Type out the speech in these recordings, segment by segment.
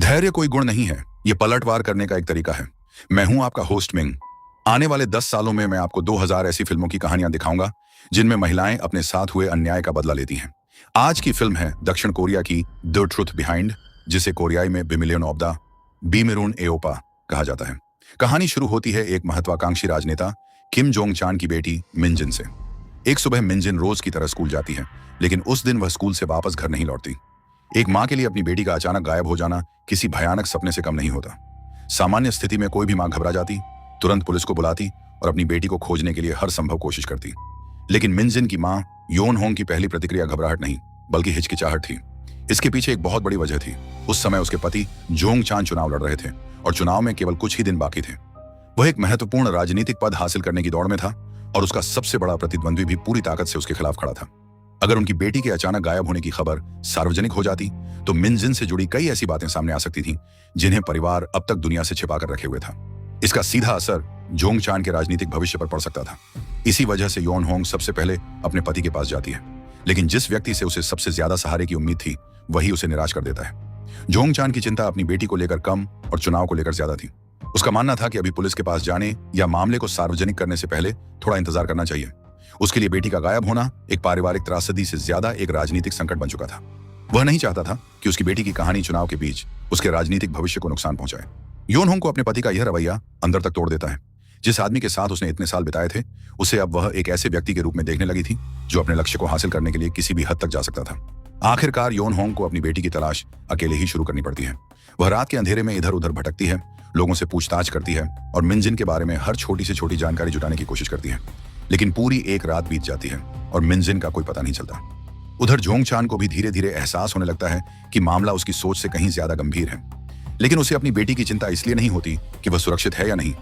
धैर्य कोई गुण नहीं है, ये पलटवार करने का एक तरीका है। मैं हूं आपका होस्ट मिंग। आने वाले 10 सालों में मैं आपको 2000 ऐसी फिल्मों की कहानियां दिखाऊंगा जिनमें महिलाएं अपने साथ हुए अन्याय का बदला लेती हैं। आज की फिल्म है दक्षिण कोरिया की द ट्रुथ बिहाइंड, जिसे कोरियाई में बिमिलियन ऑफ द बीमिरुन एओपा कहा जाता है। कहानी शुरू होती है एक महत्वाकांक्षी राजनेता किम जोंग चान की बेटी मिनजिन से। एक सुबह मिनजिन रोज की तरह स्कूल जाती है, लेकिन उस दिन वह स्कूल से वापस घर नहीं लौटती। एक माँ के लिए अपनी बेटी का अचानक गायब हो जाना किसी भयानक सपने से कम नहीं होता। सामान्य स्थिति में कोई भी माँ घबरा जाती, तुरंत पुलिस को बुलाती और अपनी बेटी को खोजने के लिए हर संभव कोशिश करती। लेकिन मिनजिन की माँ योन होंग की पहली प्रतिक्रिया घबराहट नहीं बल्कि हिचकिचाहट थी। इसके पीछे एक बहुत बड़ी वजह थी। उस समय उसके पति जोंग चान चुनाव लड़ रहे थे और चुनाव में केवल कुछ ही दिन बाकी थे। वह एक महत्वपूर्ण राजनीतिक पद हासिल करने की दौड़ में था और उसका सबसे बड़ा प्रतिद्वंद्वी भी पूरी ताकत से उसके खिलाफ खड़ा था। अगर उनकी बेटी के अचानक गायब होने की खबर सार्वजनिक हो जाती तो मिनजिन से जुड़ी कई ऐसी बातें सामने आ सकती थीं जिन्हें परिवार अब तक दुनिया से छिपा कर रखे हुए था। इसका सीधा असर जोंग चान के राजनीतिक भविष्य पर पड़ सकता था। इसी वजह से योन होंग सबसे पहले अपने पति के पास जाती है, लेकिन जिस व्यक्ति से उसे सबसे ज्यादा सहारे की उम्मीद थी वही उसे निराश कर देता है। जोंग चान की चिंता अपनी बेटी को लेकर कम और चुनाव को लेकर ज्यादा थी। उसका मानना था कि अभी पुलिस के पास जाने या मामले को सार्वजनिक करने से पहले थोड़ा इंतजार करना चाहिए। उसके लिए बेटी का गायब होना एक पारिवारिक त्रासदी से ज्यादा एक राजनीतिक संकट बन चुका था। वह नहीं चाहता था कि उसकी बेटी की कहानी चुनाव के बीच उसके राजनीतिक भविष्य को नुकसान पहुंचाए। योन होंग को अपने पति का यह रवैया अंदर तक तोड़ देता है। जिस आदमी के साथ उसने इतने साल बिताए थे, उसे अब वह एक ऐसे व्यक्ति के रूप में देखने लगी थी जो अपने लक्ष्य को हासिल करने के लिए किसी भी हद तक जा सकता था। आखिरकार योन होंग को अपनी बेटी की तलाश अकेले ही शुरू करनी पड़ती है। वह रात के अंधेरे में इधर उधर भटकती है, लोगों से पूछताछ करती है और मिनजिन के बारे में हर छोटी से छोटी जानकारी जुटाने की कोशिश करती है। लेकिन पूरी एक रात बीत जाती है और मिनजिन का कोई पता नहीं चलता। उधर जोंग चान को भी धीरे धीरे एहसास होने लगता है कि मामला उसकी सोच से कहीं ज्यादा गंभीर है। लेकिन उसे अपनी बेटी की चिंता इसलिए नहीं होती कि वह सुरक्षित है या नहीं।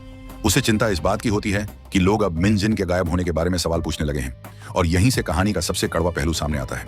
उसे चिंता इस बात की होती है कि लोग अब मिनजिन के गायब होने के बारे में सवाल पूछने लगे हैं। और यहीं से कहानी का सबसे कड़वा पहलू सामने आता है।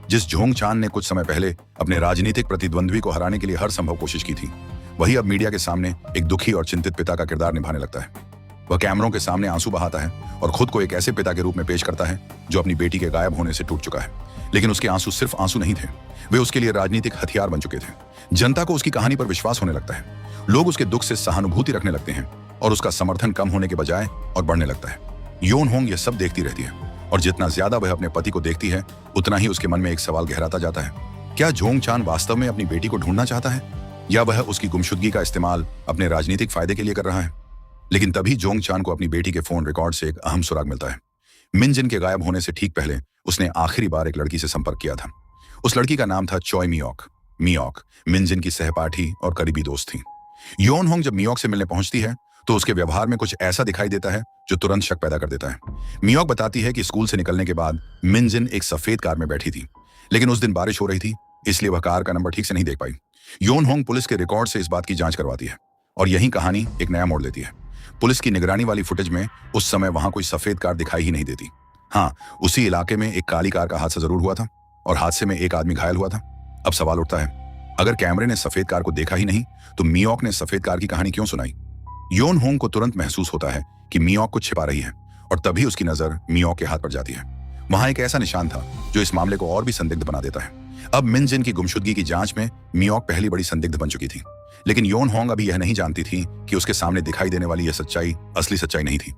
जिस जोंग चान ने कुछ समय पहले अपने राजनीतिक प्रतिद्वंद्वी को हराने के लिए हर संभव कोशिश की थी, वही अब मीडिया के सामने एक दुखी और चिंतित पिता का किरदार निभाने लगता है। वह कैमरों के सामने आंसू बहाता है और खुद को एक ऐसे पिता के रूप में पेश करता है जो अपनी बेटी के गायब होने से टूट चुका है। लेकिन उसके आंसू सिर्फ आंसू नहीं थे, वे उसके लिए राजनीतिक हथियार बन चुके थे। जनता को उसकी कहानी पर विश्वास होने लगता है। लोग उसके दुख से सहानुभूति रखने लगते हैं और उसका समर्थन कम होने के बजाय और बढ़ने लगता है। योन होंग यह सब देखती रहती है और जितना ज्यादा वह अपने पति को देखती है उतना ही उसके मन में एक सवाल गहराता जाता है। क्या जोंग चान वास्तव में अपनी बेटी को ढूंढना चाहता है या वह उसकी गुमशुदगी का इस्तेमाल अपने राजनीतिक फायदे के लिए कर रहा है? लेकिन तभी जोंग चान को अपनी बेटी के फोन रिकॉर्ड से एक अहम सुराग मिलता है। मिनजिन के गायब होने से ठीक पहले उसने आखिरी बार एक लड़की से संपर्क किया था। उस लड़की का नाम था चॉय मियोक। मियोक मिनजिन की सहपाठी और करीबी दोस्त थी। योन होंग जब मियोक से मिलने पहुंचती है तो उसके व्यवहार में कुछ ऐसा दिखाई देता है जो तुरंत शक पैदा कर देता है। मियोक बताती है कि स्कूल से निकलने के बाद मिनजिन एक सफेद कार में बैठी थी, लेकिन उस दिन बारिश हो रही थी, इसलिए वह कार का नंबर ठीक से नहीं देख पाई। योन होंग पुलिस के रिकॉर्ड से इस बात की जांच करवाती है और यही कहानी एक नया मोड़ लेती है। पुलिस की निगरानी वाली फुटेज में उस समय वहां कोई सफेद कार दिखाई ही नहीं देती। हाँ, उसी इलाके में एक काली कार का हादसा जरूर हुआ था और हादसे में एक आदमी घायल हुआ था। अब सवाल उठता है, अगर कैमरे ने सफेद कार को देखा ही नहीं तो मियोक ने सफेद कार की कहानी क्यों सुनाई? योन होंग को तुरंत महसूस होता है कि मियोक कुछ छिपा रही है और तभी उसकी नजर मियोक के हाथ पर जाती है। वहां एक ऐसा निशान था जो इस मामले को और भी संदिग्ध बना देता है। अब मिनजिन की गुमशुदगी की जांच में मियोक पहली बड़ी संदिग्ध बन चुकी थी, लेकिन योन होंग अभी यह नहीं जानती थी कि उसके सामने दिखाई देने वाली यह सच्चाई असली सच्चाई नहीं थी,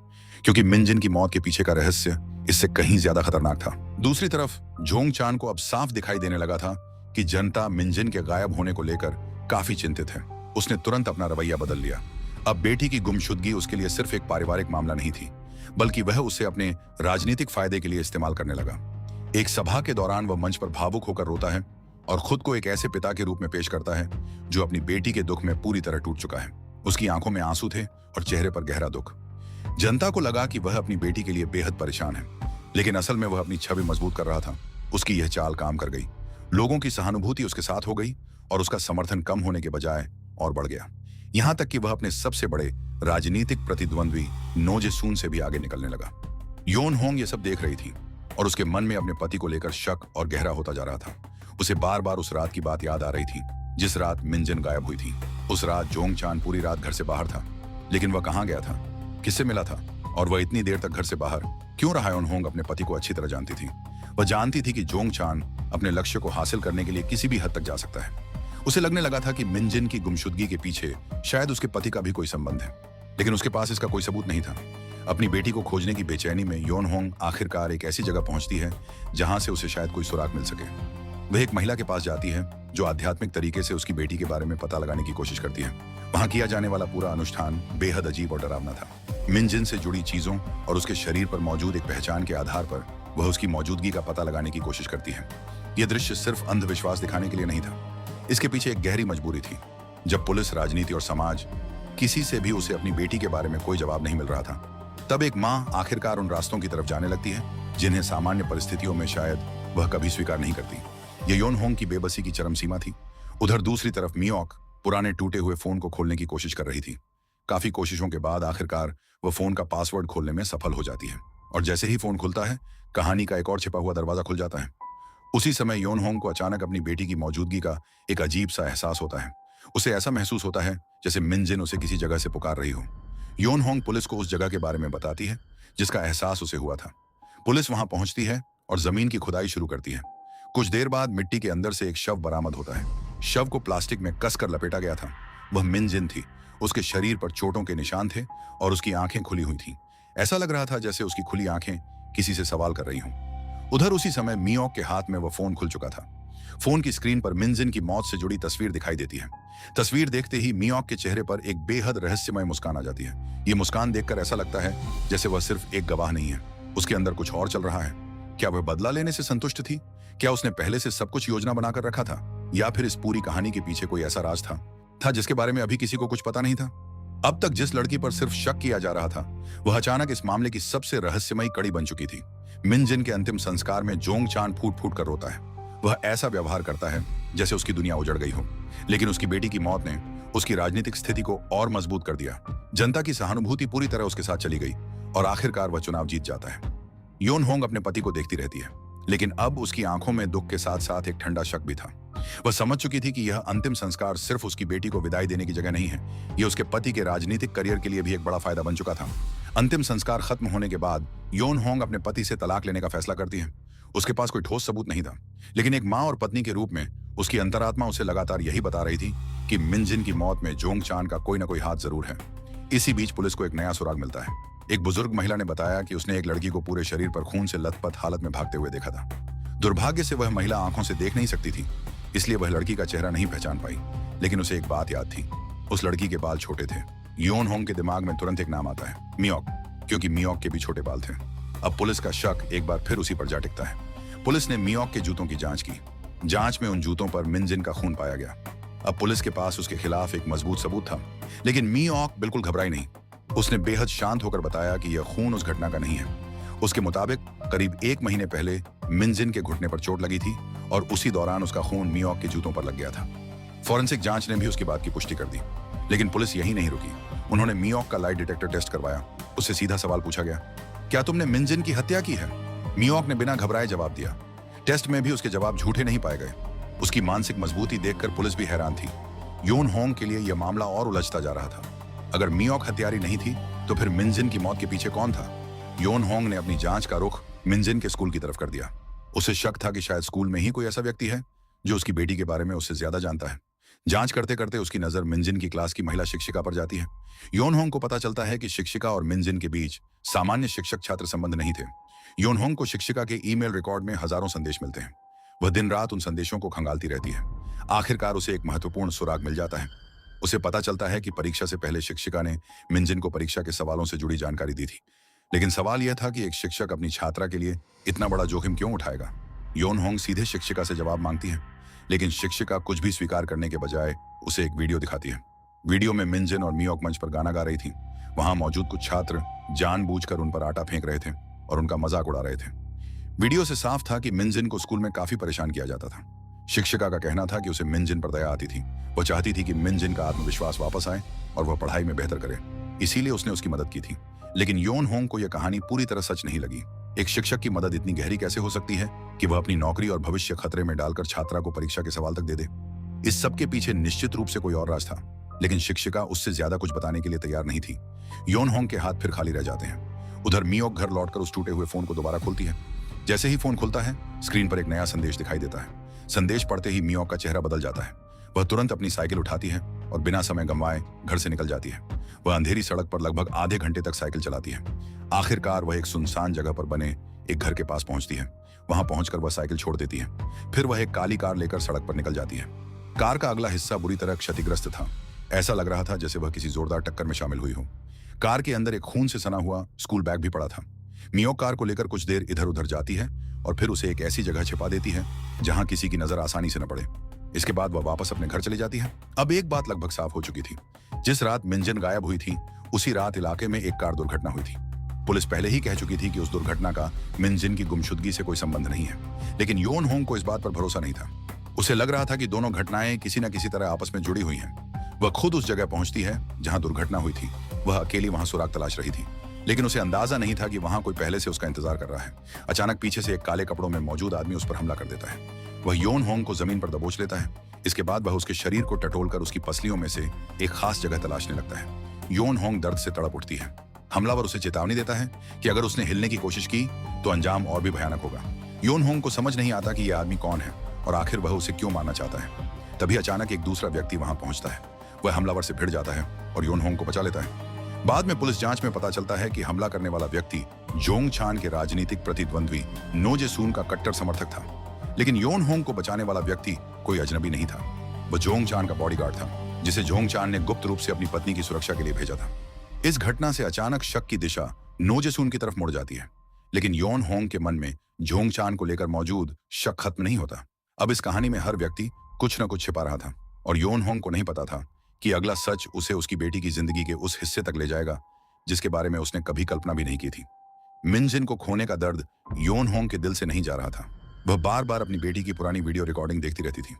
क्योंकि मिनजिन की मौत के पीछे का रहस्य इससे कहीं ज्यादा खतरनाक था। दूसरी तरफ जोंग चान को अब साफ दिखाई देने लगा था कि जनता मिनजिन के गायब होने को लेकर काफी चिंतित है। उसने तुरंत अपना रवैया बदल लिया। अब बेटी की गुमशुदगी उसके लिए सिर्फ एक पारिवारिक मामला नहीं थी, बल्कि वह उसे अपने राजनीतिक फायदे के लिए इस्तेमाल करने लगा। एक सभा के दौरान वह मंच पर भावुक होकर रोता है और खुद को एक ऐसे पिता के रूप में पेश करता है जो अपनी बेटी के दुख में पूरी तरह टूट चुका है। उसकी आंखों में आंसू थे और चेहरे पर गहरा दुख। जनता को लगा कि वह अपनी बेटी के लिए बेहद परेशान है, लेकिन असल में वह अपनी छवि मजबूत कर रहा था। उसकी यह चाल काम कर गई। लोगों की सहानुभूति उसके साथ हो गई और उसका समर्थन कम होने के बजाय और बढ़ गया। यहां तक कि वह अपने सबसे बड़े राजनीतिक प्रतिद्वंद्वी नो जे-सून से भी आगे निकलने लगा। योन होंग ये सब देख रही थी और उसके मन में अपने पति को लेकर शक और गहरा होता जा रहा था। उसे बार बार उस रात की बात याद आ रही थी जिस रात मिनजिन गायब हुई थी। उस रात जोंग चान पूरी रात घर से बाहर था, लेकिन वह कहाँ गया था, किससे मिला था और वह इतनी देर तक घर से बाहर क्यों रहा? योन होंग अपने पति को अच्छी तरह जानती थी। वह जानती थी कि जोंग चान अपने लक्ष्य को हासिल करने के लिए किसी भी हद तक जा सकता है। उसे लगने लगा था कि मिनजिन की गुमशुदगी के पीछे शायद उसके पति का भी कोई संबंध है, लेकिन उसके पास इसका कोई सबूत नहीं था। अपनी बेटी को खोजने की बेचैनी में योन होंग आखिरकार एक ऐसी जगह पहुंचती है जहां से उसे शायद कोई सुराग मिल सके। वह एक महिला के पास जाती है जो आध्यात्मिक तरीके से उसकी बेटी के बारे में पता लगाने की कोशिश करती है। वहां किया जाने वाला पूरा अनुष्ठान बेहद अजीब और डरावना था। मिनजिन से जुड़ी चीजों और उसके शरीर पर मौजूद एक पहचान के आधार पर वह उसकी मौजूदगी का पता लगाने की कोशिश करती है। यह दृश्य सिर्फ अंधविश्वास दिखाने के लिए नहीं था, इसके पीछे एक गहरी मजबूरी थी। जब पुलिस, राजनीति और समाज किसी से भी उसे अपनी बेटी के बारे में कोई जवाब नहीं मिल रहा था, तब एक मां आखिरकार उन रास्तों की तरफ जाने लगती है जिन्हें सामान्य परिस्थितियों में शायद वह कभी स्वीकार नहीं करती। यह योन होंग की बेबसी की चरम सीमा थी। उधर दूसरी तरफ मियोक पुराने टूटे हुए फोन को खोलने की कोशिश कर रही थी। काफी कोशिशों के बाद आखिरकार वह फोन का पासवर्ड खोलने में सफल हो जाती है, और जैसे ही फोन खुलता है, कहानी का एक और छिपा हुआ दरवाजा खुल जाता है। उसी समय योन होंग को अचानक अपनी बेटी की मौजूदगी का एक अजीब सा एहसास होता है। उसे ऐसा महसूस होता है जैसे मिनजिन उसे किसी जगह से पुकार रही हो। योन होंग पुलिस को उस जगह के बारे में बताती है जिसका एहसास उसे हुआ था। पुलिस वहां पहुंचती है और जमीन की खुदाई शुरू करती है। कुछ देर बाद मिट्टी के अंदर से एक शव बरामद होता है। शव को प्लास्टिक में कसकर लपेटा गया था। वह मिनजिन थी। उसके शरीर पर चोटों के निशान थे और उसकी आंखें खुली हुई थीं। ऐसा लग रहा था जैसे उसकी खुली आंखें किसी से सवाल कर रही हों। उधर उसी समय मियोक के हाथ में वह फोन खुल चुका था। फोन की स्क्रीन पर मिनजिन की मौत से जुड़ी तस्वीर दिखाई देती है। तस्वीर देखते ही मियोक के चेहरे पर एक बेहद रहस्यमय मुस्कान आ जाती है। ये मुस्कान देखकर ऐसा लगता है जैसे वह सिर्फ एक गवाह नहीं है, उसके अंदर कुछ और चल रहा है। क्या वह बदला लेने से संतुष्ट थी? क्या उसने पहले से सब कुछ योजना बनाकर रखा था, या फिर इस पूरी कहानी के पीछे कोई ऐसा राज था जिसके बारे में अभी किसी को कुछ पता नहीं था? अब तक जिस लड़की पर सिर्फ शक किया जा रहा था, वह अचानक इस मामले की सबसे रहस्यमयी कड़ी बन चुकी थी। मिनजिन के अंतिम संस्कार में जोंग चान फूट फूट कर रोता है। वह ऐसा व्यवहार करता है जैसे उसकी दुनिया उजड़ गई हो, लेकिन उसकी बेटी की मौत ने उसकी राजनीतिक स्थिति को और मजबूत कर दिया। जनता की सहानुभूति पूरी तरह उसके साथ चली गई और आखिरकार वह चुनाव जीत जाता है। योन होंग अपने पति को देखती रहती है, लेकिन अब उसकी आंखों में दुख के साथ साथ एक ठंडा शक भी था। वह समझ चुकी थी कि यह अंतिम संस्कार सिर्फ उसकी बेटी को विदाई देने की जगह नहीं है, यह उसके पति के राजनीतिक करियर के लिए भी एक बड़ा फायदा बन चुका था। अंतिम संस्कार खत्म होने के बाद योन होंग अपने पति से तलाक लेने का फैसला करती है। उसके पास कोई ठोस सबूत नहीं था, लेकिन एक मां और पत्नी के रूप में उसकी अंतरात्मा उसे लगातार यही बता रही थी कि मिनजिन की मौत में जोंग चान का कोई ना कोई हाथ जरूर है। इसी बीच पुलिस को एक नया सुराग मिलता है। एक बुजुर्ग महिला ने बताया कि उसने एक लड़की को पूरे शरीर पर खून से लथपथ हालत में भागते हुए देखा था। दुर्भाग्य से वह महिला आंखों से देख नहीं सकती थी, इसलिए वह लड़की का चेहरा नहीं पहचान पाई, लेकिन उसे एक बात याद थी, उस लड़की के बाल छोटे थे। योन होंग के दिमाग में तुरंत एक नाम आता है, मियोक, क्योंकि मियोक के भी छोटे बाल थे। अब पुलिस का शक एक बार फिर उसी पर जा टिकता है। पुलिस ने मियोक के जूतों की जांच की। जांच में उन जूतों पर मिनजिन का खून पाया गया। अब पुलिस के पास उसके खिलाफ एक मजबूत सबूत था, लेकिन मियोक बिल्कुल घबराई नहीं। उसने बेहद शांत होकर बताया कि यह खून उस घटना का नहीं है। उसके मुताबिक करीब 1 महीने पहले मिनजिन के घुटने पर चोट लगी थी और उसी दौरान उसका खून मियोक के जूतों पर लग गया था। फॉरेंसिक जांच ने भी उसकी बात की पुष्टि कर दी, लेकिन पुलिस यही नहीं रुकी। उन्होंने मियोक का लाइट डिटेक्टर टेस्ट करवाया। उससे सीधा सवाल पूछा गया, क्या तुमने मिनजिन की हत्या की है? मियोक ने बिना घबराए जवाब दिया। टेस्ट में भी उसके जवाब झूठे नहीं पाए गए। उसकी मानसिक मजबूती देखकर पुलिस भी हैरान थी। योन होंग के लिए यह मामला और उलझता जा रहा था। अगर मियोक हत्यारी नहीं थी, तो फिर मिनजिन की मौत के पीछे कौन था? योन होंग ने अपनी जांच का रुख मिनजिन के स्कूल की तरफ कर दिया। उसे शक था कि शायद स्कूल में ही कोई ऐसा व्यक्ति है जो उसकी बेटी के बारे में उससे ज्यादा जानता है। जांच करते करते उसकी नजर मिनजिन की क्लास की महिला शिक्षिका पर जाती है। योन होंग को पता चलता है कि शिक्षिका और मिनजिन के बीच सामान्य शिक्षक छात्र संबंध नहीं थे। योन होंग को शिक्षिका के ईमेल रिकॉर्ड में हजारों संदेश मिलते हैं। वह दिन रात उन संदेशों को खंगालती रहती है। आखिरकार उसे एक महत्वपूर्ण सुराग मिल जाता है। उसे पता चलता है कि परीक्षा से पहले शिक्षिका ने मिनजिन को परीक्षा के सवालों से जुड़ी जानकारी दी थी, लेकिन सवाल यह था कि एक शिक्षक अपनी छात्रा के लिए इतना बड़ा जोखिम क्यों उठाएगा। योन होंग सीधे शिक्षिका से जवाब मांगती है, लेकिन शिक्षिका कुछ भी स्वीकार करने के बजाय उसे एक वीडियो दिखाती है। वीडियो में मिनजिन और मियोक मंच पर गाना गा रही थी। वहां मौजूद कुछ छात्र जानबूझकर उन पर आटा फेंक रहे थे और उनका मजाक उड़ा रहे थे। वीडियो से साफ था कि मिनजिन को स्कूल में काफी परेशान किया जाता था। शिक्षिका का कहना था कि उसे मिनजिन पर दया आती थी। वह चाहती थी कि मिनजिन का आत्मविश्वास वापस आए और वह पढ़ाई में बेहतर करे, इसीलिए उसने उसकी मदद की थी। लेकिन योन होंग को यह कहानी पूरी तरह सच नहीं लगी। एक शिक्षक की मदद इतनी गहरी कैसे हो सकती है कि वह अपनी नौकरी और भविष्य खतरे में डालकर छात्रा को परीक्षा के सवाल तक दे दे? इस सब के पीछे निश्चित रूप से कोई और राज था, लेकिन शिक्षिका उससे ज्यादा कुछ बताने के लिए तैयार नहीं थी। योन होंग के हाथ फिर खाली रह जाते हैं। उधर मियोक घर लौटकर उस टूटे हुए फोन को दोबारा खोलती है। जैसे ही फोन खुलता है, स्क्रीन पर एक नया संदेश दिखाई देता है। संदेश पढ़ते ही मियोक का चेहरा बदल जाता है। वह तुरंत अपनी साइकिल उठाती है और बिना समय गंवाए घर से निकल जाती है। वह अंधेरी सड़क पर लगभग आधे घंटे तक साइकिल चलाती है। आखिरकार वह एक सुनसान जगह पर बने एक घर के पास पहुंचती है। वहां पहुंचकर वह साइकिल छोड़ देती है। फिर वह एक काली कार लेकर सड़क पर निकल जाती है। कार का अगला हिस्सा बुरी तरह क्षतिग्रस्त था। ऐसा लग रहा था जैसे वह किसी जोरदार टक्कर में शामिल हुई हो। कार के अंदर एक खून से सना हुआ स्कूल बैग भी पड़ा था। मियोक कार को लेकर कुछ देर इधर उधर जाती है और फिर उसे एक ऐसी जगह छिपा देती है जहां किसी की नजर आसानी से न पड़े। इसके बाद वह वापस अपने घर चली जाती है। अब एक बात लगभग साफ हो चुकी थी। जिस रात मिनजिन गायब हुई थी, उसी रात इलाके में एक कार दुर्घटना हुई थी। पुलिस पहले ही कह चुकी थी कि उस दुर्घटना का मिनजिन की गुमशुदगी से कोई संबंध नहीं है, लेकिन योन होंग को इस बात पर भरोसा नहीं था। उसे लग रहा था कि दोनों घटनाएं किसी न किसी तरह आपस में जुड़ी हुई हैं। वह खुद उस जगह पहुंचती है जहां दुर्घटना हुई थी। वह अकेली वहां सुराग तलाश रही थी, लेकिन उसे अंदाजा नहीं था कि वहां कोई पहले से उसका इंतजार कर रहा है। अचानक पीछे से एक काले कपड़ों में मौजूद आदमी उस पर हमला कर देता है। वह योन होंग को जमीन पर दबोच लेता है। इसके बाद वह उसके शरीर को टटोलकर उसकी पसलियों में से एक खास जगह तलाशने लगता है। योन होंग दर्द से तड़प उठती है। हमलावर उसे चेतावनी देता है कि अगर उसने हिलने की कोशिश की तो अंजाम और भी भयानक होगा। योन होंग को समझ नहीं आता कि यह आदमी कौन है और आखिर वह उसे क्यों मारना चाहता है। तभी अचानक एक दूसरा व्यक्ति वहां पहुंचता है। वह हमलावर से भिड़ जाता है और योन होंग को बचा लेता है। बाद में पुलिस जांच में पता चलता है कि हमला करने वाला व्यक्ति जोंग छान के राजनीतिक प्रतिद्वंद्वी नो जे-सून का कट्टर समर्थक था। लेकिन योन होंग को बचाने वाला व्यक्ति कोई अजनबी नहीं था। वह जोंग छान का बॉडीगार्ड था, जिसे जोंग छान ने गुप्त रूप से अपनी पत्नी की सुरक्षा के लिए भेजा था। इस घटना से अचानक शक की दिशा नो जे-सून की तरफ मुड़ जाती है, लेकिन योन होंग के मन में जोंग छान को लेकर मौजूद शक खत्म नहीं होता। अब इस कहानी में हर व्यक्ति कुछ न कुछ छिपा रहा था और योन होंग को नहीं पता था कि अगला सच उसे उसकी बेटी की जिंदगी के उस हिस्से तक ले जाएगा जिसके बारे में उसने कभी कल्पना भी नहीं की थी। मिनजिन को खोने का दर्द योन होंग के दिल से नहीं जा रहा था। वह बार बार अपनी बेटी की पुरानी वीडियो रिकॉर्डिंग देखती रहती थी।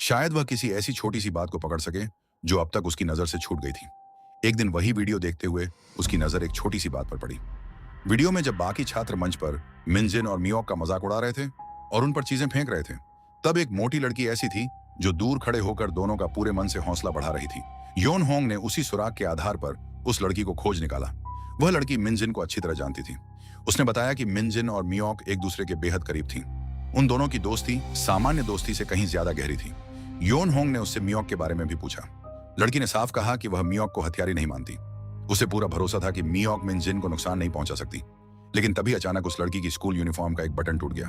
शायद वह किसी ऐसी छोटी सी बात को पकड़ सके जो अब तक उसकी नजर से छूट गई थी। एक दिन वही वीडियो देखते हुए उसकी नजर एक छोटी सी बात पर पड़ी। वीडियो में जब बाकी छात्र मंच पर मिनजिन और मियोक का मजाक उड़ा रहे थे और उन पर चीजें फेंक रहे थे, तब एक मोटी लड़की ऐसी थी जो दूर खड़े होकर दोनों का पूरे मन से हौसला बढ़ा रही थी। योन होंग ने उसी सुराग के आधार पर उस लड़की को खोज निकाला। वह लड़की मिनजिन को अच्छी तरह जानती थी। उसने बताया कि मिनजिन और मियोक एक दूसरे के बेहद करीब थी। उन दोनों की दोस्ती सामान्य दोस्ती से कहीं ज्यादा गहरी थी। योन होंग ने उससे मियोक के बारे में भी पूछा। लड़की ने साफ कहा कि वह मियोक को हथियारी नहीं मानती। उसे पूरा भरोसा था कि मियोक मिनजिन को नुकसान नहीं पहुंचा सकती। लेकिन तभी अचानक उस लड़की की स्कूल यूनिफॉर्म का एक बटन टूट गया।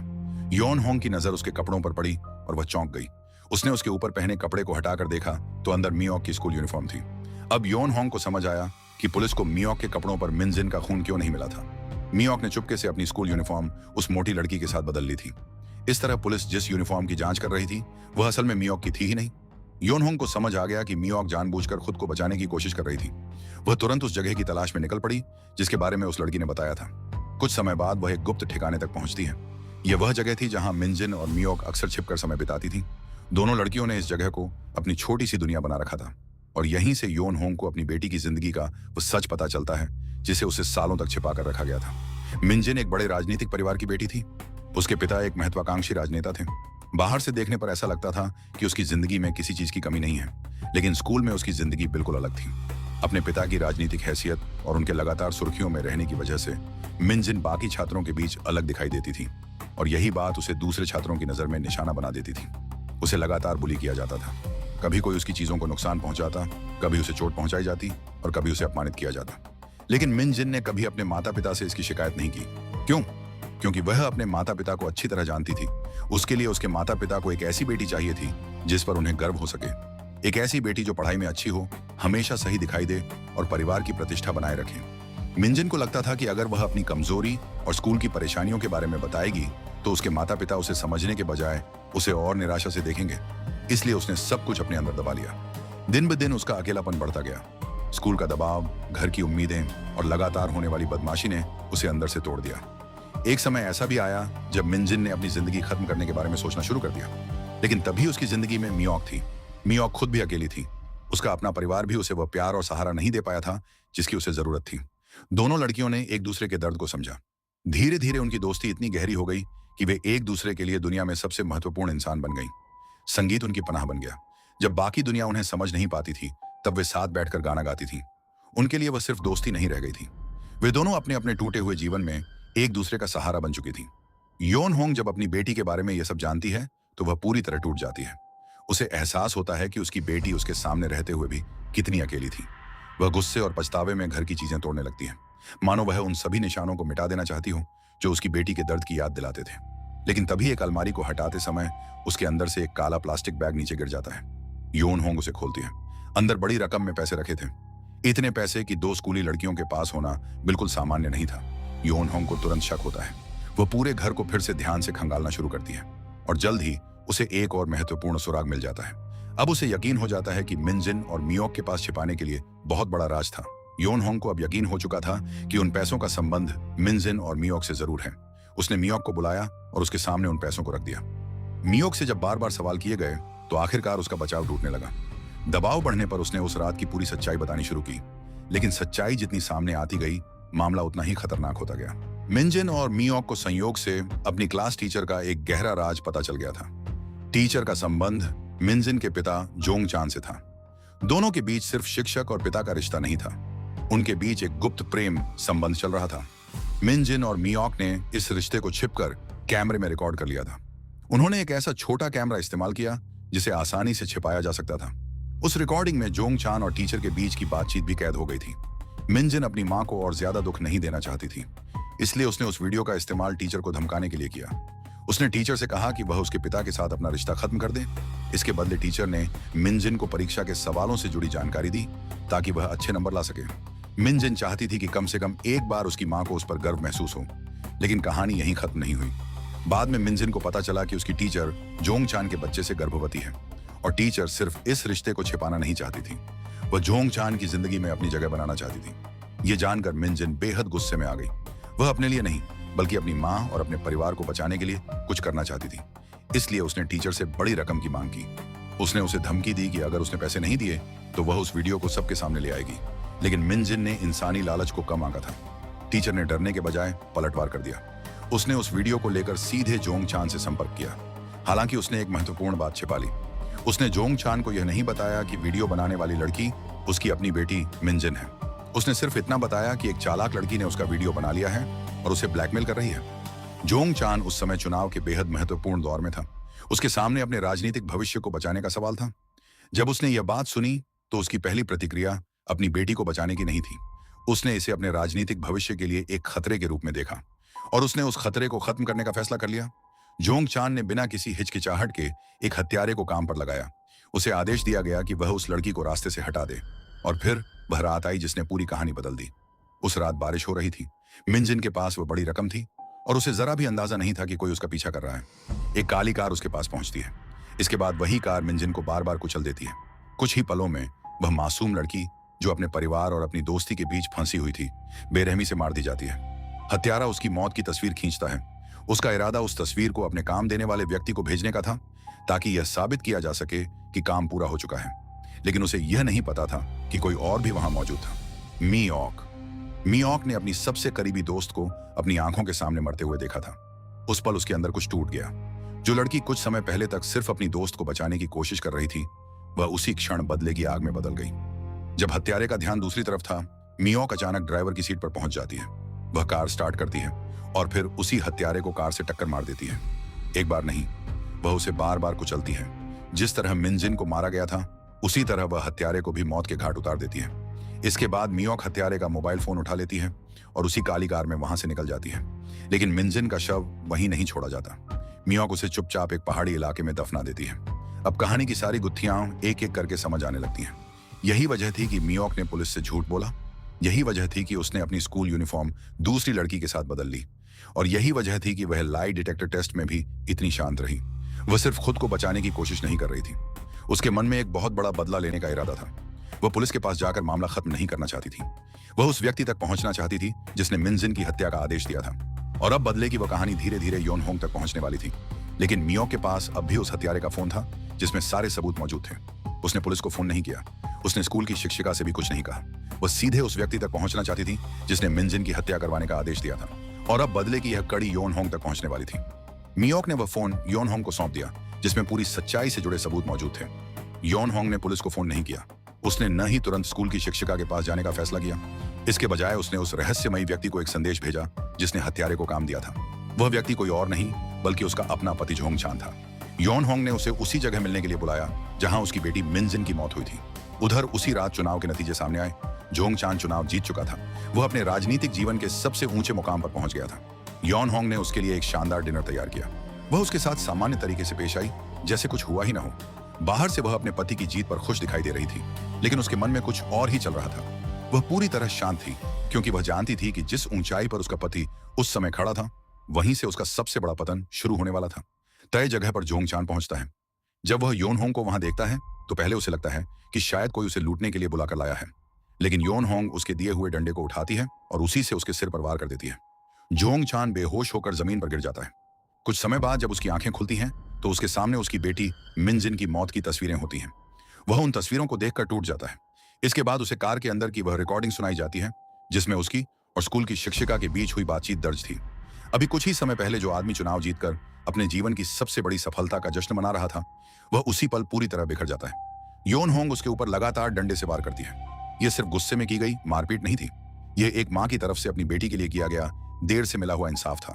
योन होंग की नजर उसके कपड़ों पर पड़ी और वह चौंक गई। उसने उसके ऊपर पहने कपड़े को हटाकर देखा तो अंदर मियोक की स्कूल यूनिफॉर्म थी। अब योन होंग को समझ आया कि पुलिस को मियोक के कपड़ों पर मिनजिन का खून क्यों नहीं मिला था। मियोक ने चुपके से अपनी स्कूल यूनिफॉर्म उस मोटी लड़की के साथ बदल ली थी। इस तरह पुलिस जिस यूनिफॉर्म की जांच कर रही थी वह असल में मियोक की थी ही नहीं। योन होंग को समझ आ गया कि मियोक जानबूझकर खुद को बचाने की कोशिश कर रही थी। वह तुरंत उस जगह की तलाश में निकल पड़ी जिसके बारे में उस लड़की ने बताया था। कुछ समय बाद वह एक गुप्त ठिकाने तक पहुंचती है। यह वह जगह थी जहां मिनजिन और मियोक अक्सर छिपकर समय बिताती थी। दोनों लड़कियों ने इस जगह को अपनी छोटी सी दुनिया बना रखा था और यहीं से योन होंग को अपनी बेटी की जिंदगी का वो सच पता चलता है जिसे उसे सालों तक छिपा कर रखा गया था। मिनजिन एक बड़े राजनीतिक परिवार की बेटी थी। उसके पिता एक महत्वाकांक्षी राजनेता थे। बाहर से देखने पर ऐसा लगता था कि उसकी जिंदगी में किसी चीज की कमी नहीं है, लेकिन स्कूल में उसकी जिंदगी बिल्कुल अलग थी। अपने पिता की राजनीतिक हैसियत और उनके लगातार सुर्खियों में रहने की वजह से मिनजिन बाकी छात्रों के बीच अलग दिखाई देती थी और यही बात उसे दूसरे छात्रों की नजर में निशाना बना देती थी। उसे लगातार बुली किया जाता था। कभी कोई उसकी चीजों को नुकसान पहुंचाता, कभी उसे चोट पहुंचाई जाती और कभी उसे अपमानित किया जाता। लेकिन मिनजिन ने कभी अपने माता पिता से इसकी शिकायत नहीं की। क्यों? क्योंकि वह अपने माता पिता को अच्छी तरह जानती थी। उसके लिए उसके माता पिता को एक ऐसी बेटी चाहिए थी जिस पर उन्हें गर्व हो सके। एक ऐसी बेटी जो पढ़ाई में अच्छी हो, हमेशा सही दिखाई दे और परिवार की प्रतिष्ठा बनाए रखे। मिनजिन को लगता था कि अगर वह अपनी कमजोरी और स्कूल की परेशानियों के बारे में बताएगी तो उसके माता पिता उसे समझने के बजाय उसे और निराशा से देखेंगे। इसलिए उसने सब कुछ अपने अंदर दबा लिया। दिन ब दिन उसका अकेलापन बढ़ता गया। स्कूल का दबाव, घर की उम्मीदें और लगातार होने वाली बदमाशी ने उसे अंदर से तोड़ दिया। एक समय ऐसा भी आया जब मिनजिन ने अपनी जिंदगी खत्म करने के बारे में सोचना शुरू कर दिया। लेकिन तभी उसकी जिंदगी में मियोक थी। मियोक खुद भी अकेली थी। उसका अपना परिवार भी उसे वह प्यार और सहारा नहीं दे पाया था जिसकी उसे जरूरत थी। दोनों लड़कियों ने एक दूसरे के दर्द को समझा। धीरे धीरे उनकी दोस्ती इतनी गहरी हो गई कि वे एक दूसरे के लिए दुनिया में सबसे महत्वपूर्ण इंसान बन गई। संगीत उनकी पनाह बन गया। जब बाकी दुनिया उन्हें समझ नहीं पाती थी तब वे साथ बैठकर गाना गाती थी। उनके लिए वह सिर्फ दोस्ती नहीं रह गई थी। वे दोनों अपने अपने टूटे हुए जीवन में एक दूसरे का सहारा बन चुकी थी। योन होंग जब अपनी बेटी के बारे में यह सब जानती है तो वह पूरी तरह टूट जाती है। उसे एहसास होता है कि उसकी बेटी उसके सामने रहते हुए भी कितनी अकेली थी। वह गुस्से और पछतावे में घर की चीजें तोड़ने लगती है, मानो वह उन सभी निशानों को मिटा देना चाहती हो जो उसकी बेटी के दर्द की याद दिलाते थे। लेकिन तभी एक अलमारी को हटाते समय उसके अंदर से एक काला प्लास्टिक बैग नीचे गिर जाता है। योन होंग उसे खोलती है। अंदर बड़ी रकम में पैसे रखे थे, इतने पैसे कि 2 स्कूली लड़कियों के पास होना बिल्कुल सामान्य नहीं था। योन होंग को तुरंत शक होता है। वह पूरे घर को फिर से ध्यान से खंगालना शुरू करती है और जल्द ही उसे एक और महत्वपूर्ण सुराग मिल जाता है। अब उसे यकीन हो जाता है कि मिनजिन और मियोक के पास छिपाने के लिए बहुत बड़ा राज था। योन होंग को अब यकीन हो चुका था कि उन पैसों का संबंध मिनजिन और मियोक से जरूर है। उसने मियोक को बुलाया और उसके सामने उन पैसों को रख दिया। मियोक से जब बार बार सवाल किए गए तो आखिरकार उसका बचाव टूटने लगा। दबाव बढ़ने पर उसने उस रात की पूरी सच्चाई बतानी शुरू की, लेकिन सच्चाई जितनी सामने आती गई मामला उतना ही खतरनाक होता गया। मिनजिन और मियोक को संयोग से अपनी क्लास टीचर का एक गहरा राज पता चल गया था। टीचर का संबंध मिनजिन के पिता जोंग चान से था। दोनों के बीच सिर्फ शिक्षक और पिता का रिश्ता नहीं था, उनके बीच एक गुप्त प्रेम संबंध चल रहा था। मिनजिन और मियोक ने इस रिश्ते को छिपकर कैमरे में रिकॉर्ड कर लिया था। उन्होंने एक ऐसा छोटा कैमरा इस्तेमाल किया जिसे आसानी से छिपाया जा सकता था। उस रिकॉर्डिंग में जोंग चान और टीचर के बीच की बातचीत भी कैद हो गई थी। मिनजिन अपनी मां को और ज्यादा दुख नहीं देना चाहती थी, इसलिए उसने उस वीडियो का इस्तेमाल टीचर को धमकाने के लिए किया। उसने टीचर से कहा कि वह उसके पिता के साथ अपना रिश्ता खत्म कर दे। इसके बदले टीचर ने मिनजिन को परीक्षा के सवालों से जुड़ी जानकारी दी ताकि वह अच्छे नंबर ला सके। मिनजिन चाहती थी कि कम से कम एक बार उसकी मां को उस पर गर्व महसूस हो, लेकिन कहानी यहीं खत्म नहीं हुई। बाद में मिनजिन को पता चला कि उसकी टीचर जोंग चान के बच्चे से गर्भवती है और टीचर सिर्फ इस रिश्ते को छिपाना नहीं चाहती थी, वह जोंग चान की जिंदगी में अपनी जगह बनाना चाहती थी। यह जानकर मिनजिन बेहद गुस्से में आ गई। वह अपने लिए नहीं बल्कि अपनी मां और अपने परिवार को बचाने के लिए कुछ करना चाहती थी, इसलिए उसने टीचर से बड़ी रकम की मांग की। उसने उसे धमकी दी कि अगर उसने पैसे नहीं दिए तो वह उस वीडियो को सबके सामने ले आएगी। लेकिन मिनजिन ने इंसानी लालच को कम आंका था। टीचर ने डरने के बजाय पलटवार कर दिया। उसने उस वीडियो को लेकर सीधे जोंग चान से संपर्क किया। हालांकि उसने एक महत्वपूर्ण बात छिपा ली। उसने जोंग चान को यह नहीं बताया कि वीडियो बनाने वाली लड़की उसकी अपनी बेटी मिनजिन है। उसने सिर्फ इतना बताया कि एक चालाक लड़की ने उसका वीडियो बना लिया है और उसे ब्लैकमेल कर रही है। जोंग चान उस समय चुनाव के बेहद महत्वपूर्ण दौर में था। उसके सामने अपने राजनीतिक भविष्य को बचाने का सवाल था। जब उसने यह बात सुनी तो उसकी पहली प्रतिक्रिया अपनी बेटी को बचाने की नहीं थी। उसने इसे अपने राजनीतिक भविष्य के लिए एक खतरे के रूप में देखा और उसने उस खतरे को खत्म करने का फैसला कर लिया। जोंग चान ने बिना किसी हिचकिचाहट के एक हत्यारे को काम पर लगाया। उसे आदेश दिया गया कि वह उस लड़की को रास्ते से हटा दे और फिर वह रात आई जिसने पूरी कहानी बदल दी। उस रात बारिश हो रही थी। मिनजिन के पास वह बड़ी रकम थी और उसे जरा भी अंदाजा नहीं था कि कोई उसका पीछा कर रहा है। एक काली कार उसके पास पहुंचती है। इसके बाद वही कार मिनजिन को बार बार कुचल देती है। कुछ ही पलों में वह मासूम लड़की जो अपने परिवार और अपनी दोस्ती के बीच फंसी हुई थी बेरहमी से मार दी जाती है। हत्यारा उसकी मौत की तस्वीर खींचता है। उसका इरादा उस तस्वीर को अपने काम देने वाले व्यक्ति को भेजने का था ताकि यह साबित किया जा सके कि काम पूरा हो चुका है। लेकिन उसे यह नहीं पता था कि कोई और भी वहां मौजूद था। मियोक ने अपनी सबसे करीबी दोस्त को अपनी आंखों के सामने मरते हुए देखा था। उस पल उसके अंदर कुछ टूट गया। जो लड़की कुछ समय पहले तक सिर्फ अपनी दोस्त को बचाने की कोशिश कर रही थी वह उसी क्षण बदले की आग में बदल गई। जब हत्यारे का ध्यान दूसरी तरफ था, मियोक अचानक ड्राइवर की सीट पर पहुंच जाती है। वह कार स्टार्ट करती है और फिर उसी हत्यारे को कार से टक्कर मार देती है। एक बार नहीं, वह उसे बार बार कुचलती है। जिस तरह मिनजिन को मारा गया था उसी तरह वह हत्यारे को भी मौत के घाट उतार देती है। इसके बाद मियोक हत्यारे का मोबाइल फोन उठा लेती है और उसी काली कार में वहां से निकल जाती है। लेकिन मिनजिन का शव वहीं नहीं छोड़ा जाता। मियोक उसे चुपचाप एक पहाड़ी इलाके में दफना देती है। अब कहानी की सारी गुत्थियां एक एक करके समझ आने लगती हैं। यही वजह थी कि मियोक ने पुलिस से झूठ बोला। यही वजह थी कि उसने अपनी स्कूल यूनिफॉर्म दूसरी लड़की के साथ बदल ली। और यही वजह थी कि वह लाई डिटेक्टर टेस्ट में भी इतनी शांत रही। वह सिर्फ खुद को बचाने की कोशिश नहीं कर रही थी, उसके मन में एक बहुत बड़ा बदला लेने का इरादा था। वह पुलिस के पास जाकर मामला खत्म नहीं करना चाहती थी। वह उस व्यक्ति तक पहुंचना चाहती थी जिसने मिनजिन की हत्या का आदेश दिया था। और अब बदले की वह कहानी धीरे धीरे योन होंग तक पहुंचने वाली थी। लेकिन मियोक के पास अब भी उस हत्यारे का फोन था जिसमें सारे सबूत मौजूद थे। उसने पुलिस को फोन नहीं किया। उसने स्कूल की शिक्षिका से भी कुछ नहीं कहा। वह सीधे उस व्यक्ति तक पहुंचना चाहती थी जिसने मिनजिन की हत्या करवाने का आदेश दिया था। और अब बदले की यह कड़ी योन होंग तक पहुंचने वाली थी। मियोक ने वह फोन योन होंग को सौंप दिया जिसमें पूरी सच्चाई से जुड़े सबूत मौजूद थे। योन होंग ने पुलिस को फोन नहीं किया। उसने न ही तुरंत स्कूल की शिक्षिका के पास जाने का फैसला किया। इसके बजाय उसने उस रहस्यमयी व्यक्ति को एक संदेश भेजा जिसने हत्यारे को काम दिया था। वह व्यक्ति कोई और नहीं बल्कि उसका अपना पति जोंग चान था। योन होंग ने उसे उसी जगह मिलने के लिए बुलाया जहां उसकी बेटी मिनजिन की मौत हुई थी। उधर उसी रात चुनाव के नतीजे सामने आए। जोंग चान चुनाव जीत चुका था। वह अपने राजनीतिक जीवन के सबसे ऊंचे मुकाम पर पहुंच गया था। योन होंग ने उसके लिए एक शानदार डिनर तैयार किया। वह उसके साथ सामान्य तरीके से पेश आई, जैसे कुछ हुआ ही ना हो। बाहर से वह अपने पति की जीत पर खुश दिखाई दे रही थी, लेकिन उसके मन में कुछ और ही चल रहा था। वह पूरी तरह शांत थी, क्योंकि वह जानती थी कि जिस ऊंचाई पर उसका पति उस समय खड़ा था, वहीं से उसका सबसे बड़ा पतन शुरू होने वाला था। तय जगह पर जोंग चान पहुंचता है। जब वह योन होंग को वहां देखता है तो पहले उसे लगता है कि शायद कोई उसे लूटने के लिए बुलाकर लाया है, लेकिन योन होंग उसके दिए हुए डंडे को उठाती है और उसी से उसके सिर पर वार कर देती है। जोंग चान बेहोश होकर जमीन पर गिर जाता है। कुछ समय बाद जब उसकी आंखें खुलती हैं तो उसके सामने उसकी बेटी मिनजिन की मौत की तस्वीरें होती हैं। वह उन तस्वीरों को देखकर टूट जाता है। इसके बाद उसे कार के अंदर की वह रिकॉर्डिंग सुनाई जाती है, जिसमें उसकी और स्कूल की शिक्षिका के बीच हुई बातचीत दर्ज थी। अभी कुछ ही समय पहले जो आदमी चुनाव जीतकर अपने जीवन की सबसे बड़ी सफलता का जश्न मना रहा था, वह उसी पल पूरी तरह बिखर जाता है। योन होंग उसके ऊपर लगातार डंडे से वार करती है। यह सिर्फ गुस्से में की गई मारपीट नहीं थी, यह एक मां की तरफ से अपनी बेटी के लिए किया गया देर से मिला हुआ इंसाफ था।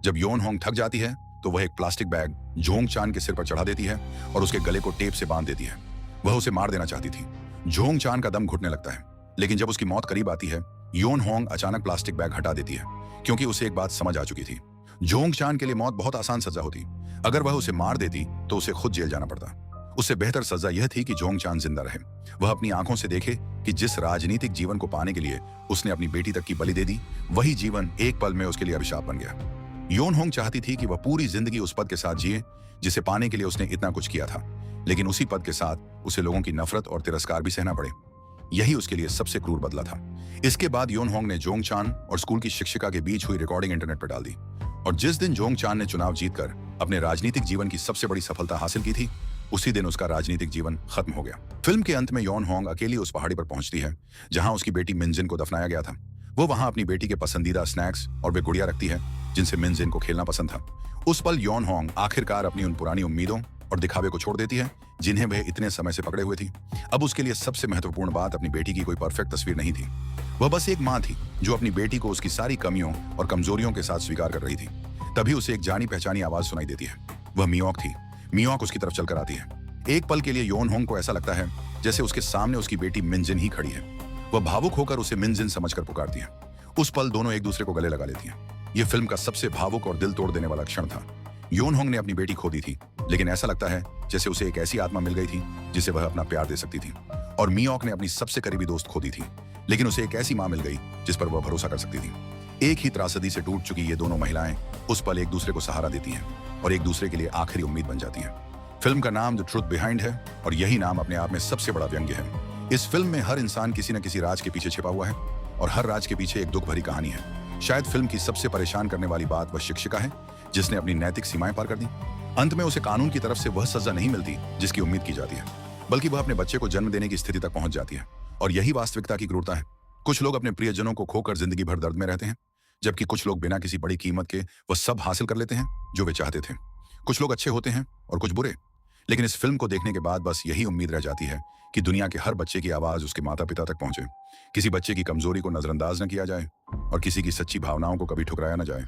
जब योन होंग थक जाती है तो वह एक प्लास्टिक बैग जोंग चान के सिर पर चढ़ा देती है और उसके गले को टेप से बांध देती है। वह उसे मार देना चाहती थी। जोंग चान का दम घुटने लगता है, लेकिन जब उसकी मौत करीब आती है, योन होंग अचानक प्लास्टिक बैग हटा देती है, क्योंकि उसे एक बात समझ आ चुकी थी। जोंग चान के लिए मौत बहुत आसान सजा होती। अगर वह उसे मार देती तो उसे खुद जेल जाना पड़ता। उससे बेहतर सजा यह थी कि जोंग चान जिंदा रहे। वह अपनी आंखों से देखे कि जिस राजनीतिक जीवन को पाने के लिए उसने अपनी बेटी तक की बलि दे दी, वही जीवन एक पल में उसके लिए अभिशाप बन गया। योन होंग चाहती थी कि वह पूरी जिंदगी उस पद के साथ जिए जिसे पाने के लिए उसने इतना कुछ किया था, लेकिन उसी पद के साथ उसे लोगों की नफरत और तिरस्कार भी सहना पड़े। यही उसके लिए सबसे क्रूर बदला था। इसके बाद योन होंग ने जोंग चान और स्कूल की शिक्षिका के बीच हुई रिकॉर्डिंग इंटरनेट पर डाल दी, और जिस दिन जोंग चान ने चुनाव जीतकर अपने राजनीतिक जीवन की सबसे बड़ी सफलता हासिल की थी, उसी दिन उसका राजनीतिक जीवन खत्म हो गया। फिल्म के अंत में योन होंग अकेली उस पहाड़ी पर पहुंचती है जहां उसकी बेटी मिनजिन को दफनाया गया था। वो वहां अपनी बेटी के पसंदीदा स्नैक्स और वे गुड़िया रखती है जिनसे मिनजिन को खेलना पसंद था। उस पल योन होंग आखिरकार अपनी उन पुरानी उम्मीदों और दिखावे को छोड़ देती है जिन्हें वह इतने समय से पकड़े हुए थी। अब उसके लिए सबसे महत्वपूर्ण बात अपनी बेटी की कोई परफेक्ट तस्वीर नहीं थी। वह बस एक मां थी जो अपनी बेटी को उसकी सारी कमियों और कमजोरियों के साथ स्वीकार कर रही थी। तभी उसे एक जानी पहचानी आवाज सुनाई देती है। वह मियोक थी। मियोक उसकी तरफ चलकर आती है। एक पल के लिए योन होंग को ऐसा लगता है जैसे उसके सामने उसकी बेटी मिनजिन ही खड़ी है। वह भावुक होकर उसे मिनजिन समझकर पुकारती है। उस पल दोनों एक दूसरे को गले लगा लेती हैं। यह फिल्म का सबसे भावुक और दिल तोड़ देने वाला क्षण था। योन होंग ने अपनी बेटी खो दी थी, लेकिन ऐसा लगता है जैसे उसे एक ऐसी आत्मा मिल गई थी जिसे वह अपना प्यार दे सकती थी। और मियोक ने अपनी सबसे करीबी दोस्त खो दी थी, लेकिन उसे एक ऐसी मां मिल गई जिस पर वह भरोसा कर सकती थी। एक ही त्रासदी से टूट चुकी ये दोनों महिलाएं उस पल एक दूसरे को सहारा देती हैं और एक दूसरे के लिए आखिरी उम्मीद बन जाती हैं। फिल्म का नाम द ट्रुथ बिहाइंड है, और यही नाम अपने आप में सबसे बड़ा व्यंग्य है। इस फिल्म में हर इंसान किसी न किसी राज के पीछे छिपा हुआ है, और हर राज के पीछे एक दुख भरी कहानी है। शायद फिल्म की सबसे परेशान करने वाली बात वह शिक्षिका है जिसने अपनी नैतिक सीमाएं पार कर दी। अंत में उसे कानून की तरफ से वह सजा नहीं मिलती जिसकी उम्मीद की जाती है, बल्कि वह अपने बच्चे को जन्म देने की स्थिति तक पहुंच जाती है। और यही वास्तविकता की क्रूरता है। कुछ लोग अपने प्रियजनों को खोकर जिंदगी भर दर्द में रहते हैं, जबकि कुछ लोग बिना किसी बड़ी कीमत के वह सब हासिल कर लेते हैं जो वे चाहते थे। कुछ लोग अच्छे होते हैं और कुछ बुरे, लेकिन इस फिल्म को देखने के बाद बस यही उम्मीद रह जाती है कि दुनिया के हर बच्चे की आवाज उसके माता पिता तक पहुंचे, किसी बच्चे की कमजोरी को नजरअंदाज न किया जाए और किसी की सच्ची भावनाओं को कभी ठुकराया न जाए।